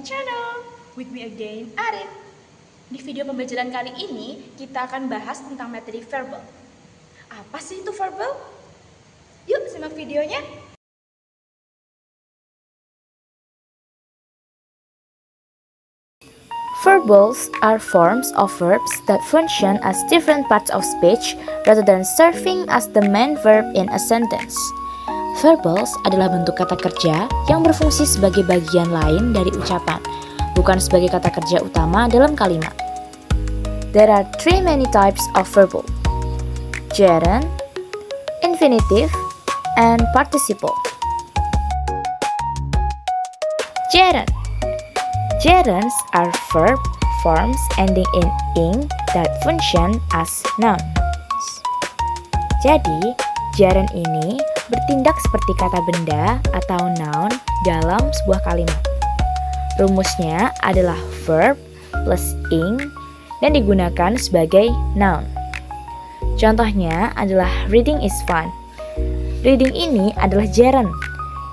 channel. With me again, Arin. Di video pembelajaran kali ini, kita akan bahas tentang materi verbal. Apa sih itu verbal? Yuk simak videonya. Verbals are forms of verbs that function as different parts of speech rather than serving as the main verb in a sentence. Verbals adalah bentuk kata kerja yang berfungsi sebagai bagian lain dari ucapan, bukan sebagai kata kerja utama dalam kalimat. There are three many types of verbal: gerund, infinitive, and participle. Gerund. Gerunds are verb forms ending in ing that function as nouns. Jadi, gerund ini bertindak seperti kata benda atau noun dalam sebuah kalimat. Rumusnya adalah verb plus ing dan digunakan sebagai noun. Contohnya adalah reading is fun. Reading ini adalah gerund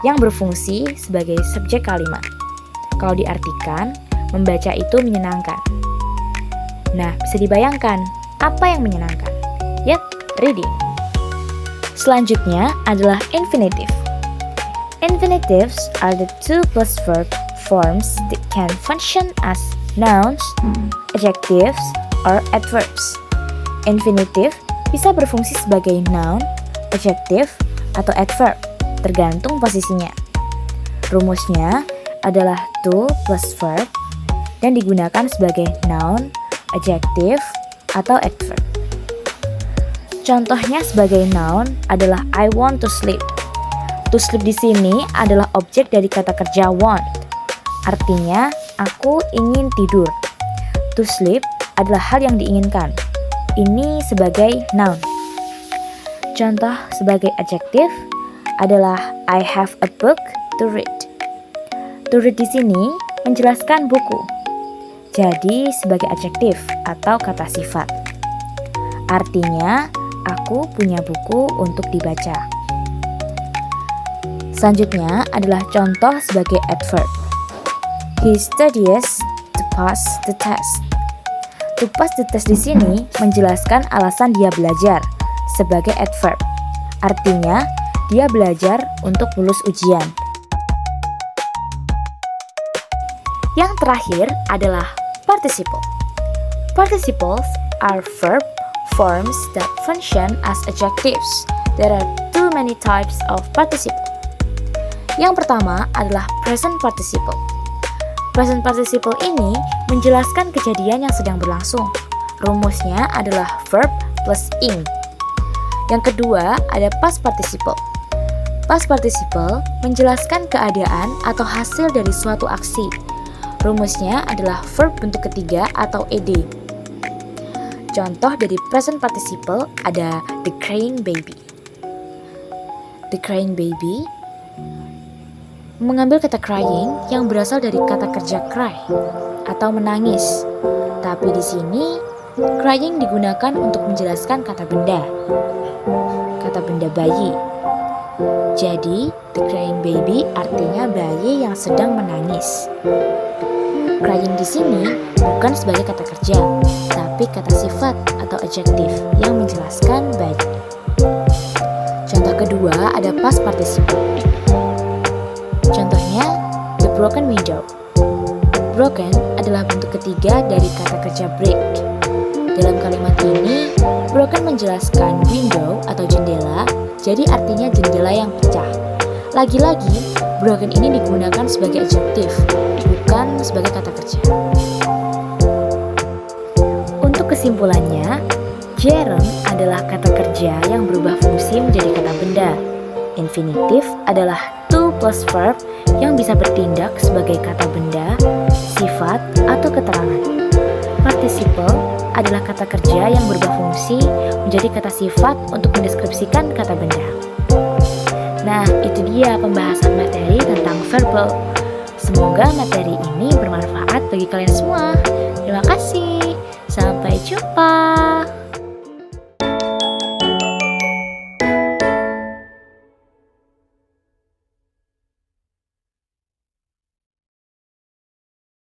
yang berfungsi sebagai subjek kalimat. Kalau diartikan, membaca itu menyenangkan. Nah, bisa dibayangkan apa yang menyenangkan? Yap, reading. Selanjutnya adalah infinitive. Infinitives are the two plus verb forms that can function as nouns, adjectives, or adverbs. Infinitive bisa berfungsi sebagai noun, adjective, atau adverb, tergantung posisinya. Rumusnya adalah to plus verb dan digunakan sebagai noun, adjective, atau adverb. Contohnya sebagai noun adalah I want to sleep. To sleep di sini adalah objek dari kata kerja want. Artinya, aku ingin tidur. To sleep adalah hal yang diinginkan. Ini sebagai noun. Contoh sebagai adjective adalah I have a book to read. To read di sini menjelaskan buku. Jadi sebagai adjektif atau kata sifat. Artinya, aku punya buku untuk dibaca. Selanjutnya adalah contoh sebagai adverb. He studies to pass the test. To pass the test di sini menjelaskan alasan dia belajar sebagai adverb. Artinya, dia belajar untuk lulus ujian. Yang terakhir adalah participle. Participles are verb forms that function as adjectives. There are too many types of participle. Yang pertama adalah present participle. Present participle ini menjelaskan kejadian yang sedang berlangsung. Rumusnya adalah verb plus ing. Yang kedua ada past participle. Past participle menjelaskan keadaan atau hasil dari suatu aksi. Rumusnya adalah verb bentuk ketiga atau ed. Contoh dari present participle ada the crying baby. The crying baby mengambil kata crying yang berasal dari kata kerja cry atau menangis. Tapi di sini crying digunakan untuk menjelaskan kata benda. Kata benda bayi. Jadi, the crying baby artinya bayi yang sedang menangis. Crying di sini bukan sebagai kata kerja, tapi kata sifat atau adjektif yang menjelaskan bayi. Contoh kedua ada past participle. Contohnya, the broken window. Broken adalah bentuk ketiga dari kata kerja break. Dalam kalimat ini, broken menjelaskan window atau jendela, jadi artinya jendela yang pecah. Lagi-lagi, broken ini digunakan sebagai adjektif, bukan sebagai kata kerja. Untuk kesimpulannya, gerund adalah kata kerja yang berubah fungsi menjadi kata benda. Infinitif adalah to plus verb yang bisa bertindak sebagai kata benda, sifat, atau keterangan. Participle adalah kata kerja yang berubah fungsi menjadi kata sifat untuk mendeskripsikan kata benda. Nah, itu dia pembahasan materi tentang verbal. Semoga materi ini bermanfaat bagi kalian semua. Terima kasih. Sampai jumpa.